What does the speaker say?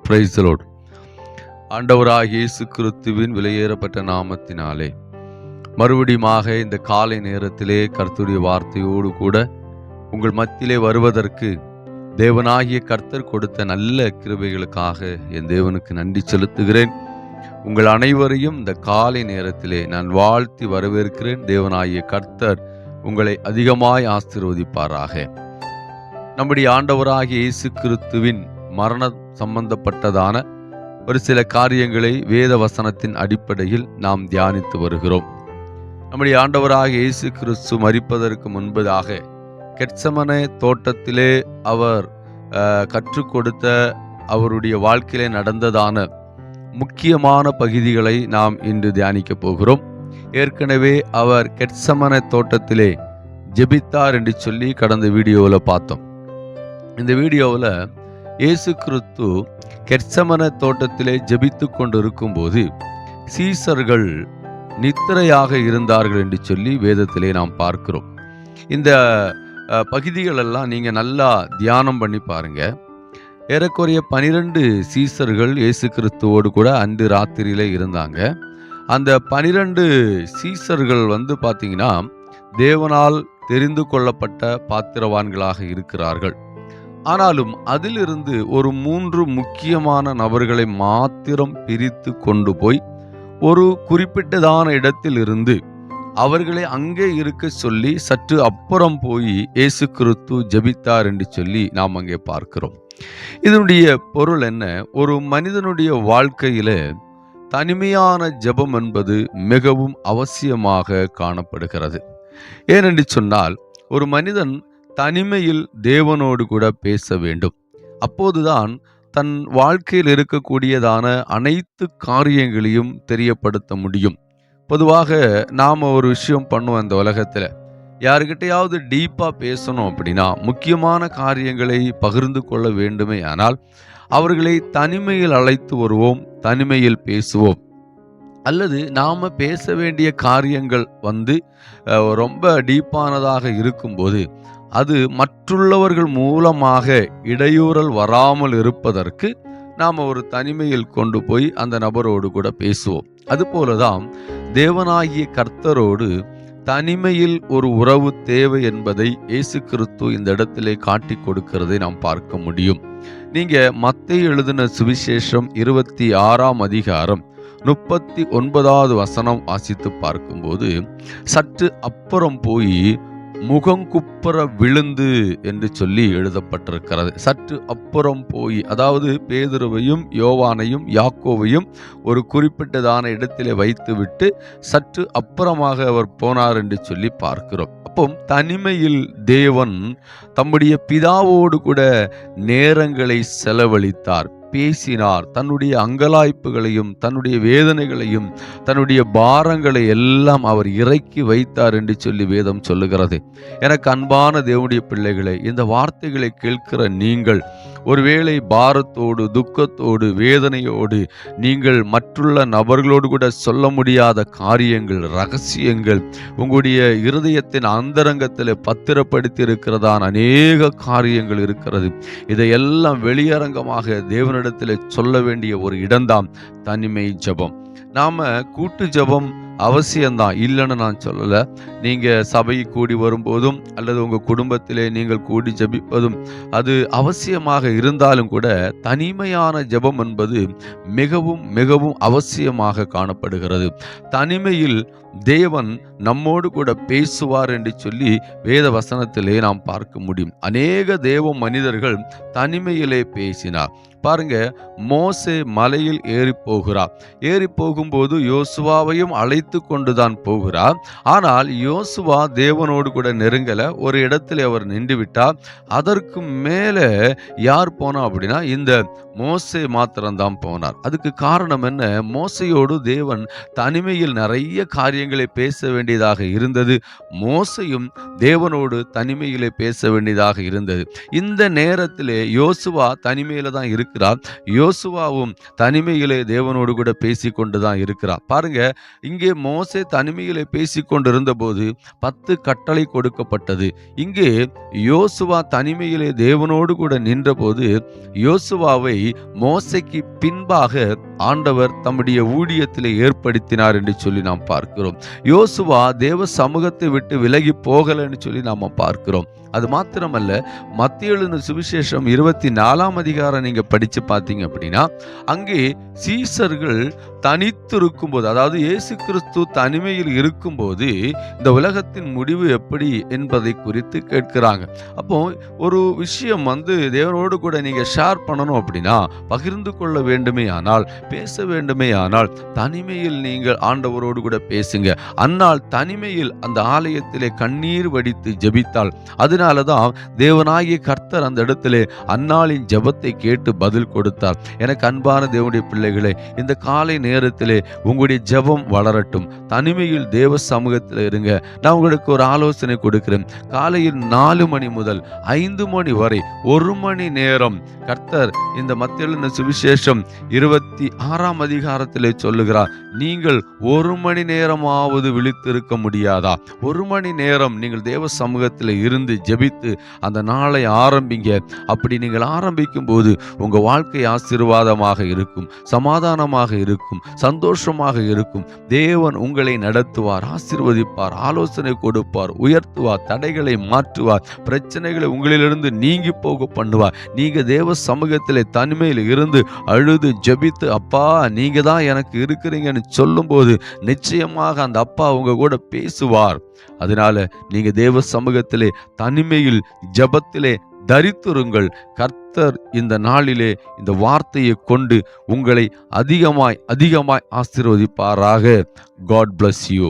Praise the Lord. ஆண்டவராகிய இயேசு கிறிஸ்துவின் விலையேறப்பட்ட நாமத்தினாலே மறுபடியுமாக இந்த காலை நேரத்திலே கர்த்தருடைய வார்த்தையோடு கூட உங்கள் மத்தியிலே வருவதற்கு தேவனாகிய கர்த்தர் கொடுத்த நல்ல கிருபைகளுக்காக என் தேவனுக்கு நன்றி செலுத்துகிறேன். உங்கள் அனைவரையும் இந்த காலை நேரத்திலே நான் வாழ்த்தி வரவேற்கிறேன். தேவனாகிய கர்த்தர் உங்களை அதிகமாய் ஆசீர்வதிப்பாராக. நம்முடைய ஆண்டவராகிய இயேசு கிறிஸ்துவின் மரண சம்பந்தப்பட்டதான ஒரு சில காரியங்களை வேத வசனத்தின் அடிப்படையில் நாம் தியானித்து வருகிறோம். நம்முடைய ஆண்டவராகிய இயேசு கிறிஸ்து மரிப்பதற்கு முன்பதாக கெத்செமனே தோட்டத்திலே அவர் கற்றுக் கொடுத்த அவருடைய வாழ்க்கையிலே நடந்ததான முக்கியமான பகுதிகளை நாம் இன்று தியானிக்க போகிறோம். ஏற்கனவே அவர் கெத்செமனே தோட்டத்திலே ஜெபித்தார் என்று சொல்லி கடந்த வீடியோவில் பார்த்தோம். இந்த வீடியோவில் இயேசு கிறிஸ்து கெத்செமனே தோட்டத்திலே ஜெபித்து கொண்டிருக்கும் போது சீசர்கள் நித்திரையாக இருந்தார்கள் என்று சொல்லி வேதத்திலே நாம் பார்க்கிறோம். இந்த பகுதிகளெல்லாம் நீங்கள் நல்லா தியானம் பண்ணி பாருங்க. ஏறக்குறைய 12 சீசர்கள் இயேசு கிறிஸ்துவோடு கூட அன்று ராத்திரியிலே இருந்தாங்க. அந்த 12 சீசர்கள் பார்த்தீங்கன்னா தேவனால் தெரிந்து கொள்ளப்பட்ட பாத்திரவான்களாக இருக்கிறார்கள். ஆனாலும் அதிலிருந்து ஒரு 3 முக்கியமான நபர்களை மாத்திரம் பிரித்து கொண்டு போய் ஒரு குறிப்பிட்டதான இடத்தில் இருந்து அவர்களை அங்கே இருக்க சொல்லி சற்று அப்புறம் போய் இயேசு கிறிஸ்து ஜெபித்தார் என்று சொல்லி நாம் அங்கே பார்க்கிறோம். இதனுடைய பொருள் என்ன? ஒரு மனிதனுடைய வாழ்க்கையில தனிமையான ஜெபம் என்பது மிகவும் அவசியமாக காணப்படுகிறது. ஏனென்று சொன்னால் ஒரு மனிதன் தனிமையில் தேவனோடு கூட பேச வேண்டும். அப்போதுதான் தன் வாழ்க்கையில் இருக்கக்கூடியதான அனைத்து காரியங்களையும் தெரியப்படுத்த முடியும். பொதுவாக நாம் ஒரு விஷயம் பண்ணுவோம். இந்த உலகத்தில் யாருக்கிட்டையாவது டீப்பாக பேசணும் அப்படின்னா, முக்கியமான காரியங்களை பகிர்ந்து கொள்ள வேண்டுமே ஆனால் அவர்களை தனிமையில் அழைத்து வருவோம், தனிமையில் பேசுவோம். அல்லது நாம் பேச வேண்டிய காரியங்கள் ரொம்ப டீப்பானதாக இருக்கும்போது அது மற்றுள்ளவர்கள் மூலமாக இடையூறல் வராமல் இருப்பதற்கு நாம் ஒரு தனிமையில் கொண்டு போய் அந்த நபரோடு கூட பேசுவோம். அதுபோலதான் தேவனாகிய கர்த்தரோடு தனிமையில் ஒரு உறவு தேவை என்பதை இயேசு கிறிஸ்து இந்த இடத்திலே காட்டி கொடுக்கிறதை நாம் பார்க்க முடியும். நீங்க மத்தேயு எழுதின சுவிசேஷம் 26ஆம் அதிகாரம் 39வது வசனம் வாசித்து பார்க்கும்போது சற்று அப்புறம் போய் முகங்குப்புற விழுந்து என்று சொல்லி எழுதப்பட்டிருக்கிறது. சற்று அப்புறம் போய், அதாவது பேதுருவையும் யோவானையும் யாக்கோவையும் ஒரு குறிப்பிட்டதான இடத்திலே வைத்துவிட்டு சற்று அப்புறமாக அவர் போனார் என்று சொல்லி பார்க்கிறோம். அப்போ தனிமையில் தேவன் தம்முடைய பிதாவோடு கூட நேரங்களை செலவழித்தார், பேசினார். தன்னுடைய அங்கலாய்ப்புகளையும் தன்னுடைய வேதனைகளையும் தன்னுடைய பாரங்களை எல்லாம் அவர் இறக்கி வைத்தார் என்று சொல்லி வேதம் சொல்லுகிறது. எனக்கு அன்பான தேவனுடைய பிள்ளைகளை, இந்த வார்த்தைகளை கேட்கிற நீங்கள் ஒருவேளை பாரத்தோடு துக்கத்தோடு வேதனையோடு நீங்கள் மற்றுள்ள நபர்களோடு கூட சொல்ல முடியாத காரியங்கள், ரகசியங்கள் உங்களுடைய இருதயத்தின் அந்தரங்கத்தில் பத்திரப்படுத்தி இருக்கிறதான அநேக காரியங்கள் இருக்கிறது. இதையெல்லாம் வெளியரங்கமாக தேவனிடத்தில் சொல்ல வேண்டிய ஒரு இடம்தான் தனிமை ஜெபம். நாம கூட்டு ஜெபம் அவசியம்தான், இல்லைன்னு நான் சொல்லலை. நீங்கள் சபை கூடி வரும்போதும் அல்லது உங்கள் குடும்பத்திலே நீங்கள் கூடி ஜெபிப்பதும் அது அவசியமாக இருந்தாலும் கூட தனிமையான ஜெபம் என்பது மிகவும் மிகவும் அவசியமாக காணப்படுகிறது. தனிமையில் தேவன் நம்மோடு கூட பேசுவார் என்று சொல்லி வேத வசனத்திலே நாம் பார்க்க முடியும். அநேக தேவ மனிதர்கள் தனிமையிலே பேசினார். பாருங்க, மோசே மலையில் ஏறி போகும்போது யோசுவாவையும் அழைத்து கொண்டுதான் போகிறார். ஆனால் யோசுவா தேவனோடு கூட நெருங்கல. ஒரு இடத்துல அவர் நின்று விட்டார். அதற்கு மேலே யார் போனா அப்படின்னா இந்த மோசே மாத்திரம்தான் போனார். அதுக்கு காரணம் என்ன? மோசையோடு தேவன் தனிமையில் நிறைய காரியங்கள் காரியங்களை பேச வேண்டியதாக இருந்தது. மோசேயும் தேவனோடு தனிமையிலே பேச வேண்டியதாக இருந்தது. இந்த நேரத்திலே யோசுவா தனிமையில தான் இருக்கிறார். யோசுவாவும் தனிமையிலே தேவனோடு கூட பேசிக்கொண்டு தான் இருக்கிறார். பாருங்க, இங்கே மோசே தனிமையிலே பேசிக்கொண்டிருந்த போது 10 கட்டளை கொடுக்கப்பட்டது. இங்கே யோசுவா தனிமையிலே தேவனோடு கூட நின்றபோது யோசுவாவை மோசேக்கு பின்பாக ஆண்டவர் தம்முடைய ஊழியத்திலே ஏற்படுத்தினார் என்று சொல்லி நாம் பார்க்கிறோம். யோசுவா தேவ சமூகத்தை விட்டு விலகி போகலன்னு சொல்லி நாம பார்க்கிறோம். அது மாத்திரமல்ல, மத்தேயு எழுதின சுவிசேஷம் 24ஆம் அதிகாரம் நீங்க படிச்சு பார்த்தீங்க அப்படின்னா, அங்கே சீசர்கள் தனித்து இருக்கும்போது, அதாவது இயேசு கிறிஸ்து தனிமையில் இருக்கும்போது இந்த உலகத்தின் முடிவு எப்படி என்பதை குறித்து கேட்கிறாங்க. அப்போ ஒரு விஷயம் தேவனோடு கூட நீங்க ஷேர் பண்ணணும் அப்படின்னா, பகிர்ந்து கொள்ள வேண்டுமே ஆனால், பேச வேண்டுமே ஆனால், தனிமையில் நீங்கள் ஆண்டவரோடு கூட பேசுங்க. அந்நாள் தனிமையில் அந்த ஆலயத்திலே கண்ணீர் வடித்து ஜெபித்தாள். அதனாலதான் தேவனாகிய கர்த்தர் அந்த இடத்திலே அன்னாளின் ஜெபத்தை கேட்டு பதில் கொடுத்தார். எனக்கு அன்பான தேவனுடைய பிள்ளைகளே, இந்த காலை நேரத்திலே உங்களுடைய ஜெபம் வளரட்டும். தனிமையில் தேவ சமூகத்தில் இருங்க. நான் உங்களுக்கு ஒரு ஆலோசனை கொடுக்கிறேன். காலையில் 4 மணி முதல் 5 மணி வரை 1 மணி நேரம் கர்த்தர் இந்த மத்தேயு எழுதின சுவிசேஷம் 26ஆம் அதிகாரத்திலே சொல்லுகிறார், நீங்கள் 1 மணி நேரமாவது விழித்திருக்க முடியாதா? 1 மணி நேரம் நீங்கள் தேவ சமூகத்தில் இருந்து ஜெபித்து அந்த நாளை ஆரம்பிங்க. அப்படி நீங்கள் ஆரம்பிக்கும் போது உங்க வாழ்க்கை ஆசீர்வாதமாக இருக்கும், சமாதானமாக இருக்கும், சந்தோஷமாக இருக்கும். தேவன் உங்களை நடத்துவார், ஆசீர்வதிப்பார், ஆலோசனை கொடுப்பார், உயர்த்துவார், தடைகளை மாற்றுவார், பிரச்சனைகளை உங்களிலிருந்து நீங்கி போக பண்ணுவார். நீங்க தேவ சமூகத்திலே தனிமையில் இருந்து அழுது ஜெபித்து, அப்பா நீங்க தான் எனக்கு இருக்கிறீங்கன்னு சொல்லும் போது நிச்சயமாக அந்த அப்பா உங்க கூட பேசுவார். அதனால நீங்க தேவ சமூகத்திலே தனிமையில் ஜெபத்திலே தரித்திருங்கள். கர்த்தர் இந்த நாளிலே இந்த வார்த்தையை கொண்டு உங்களை அதிகமாய் ஆசீர்வதிப்பாராக. God bless you.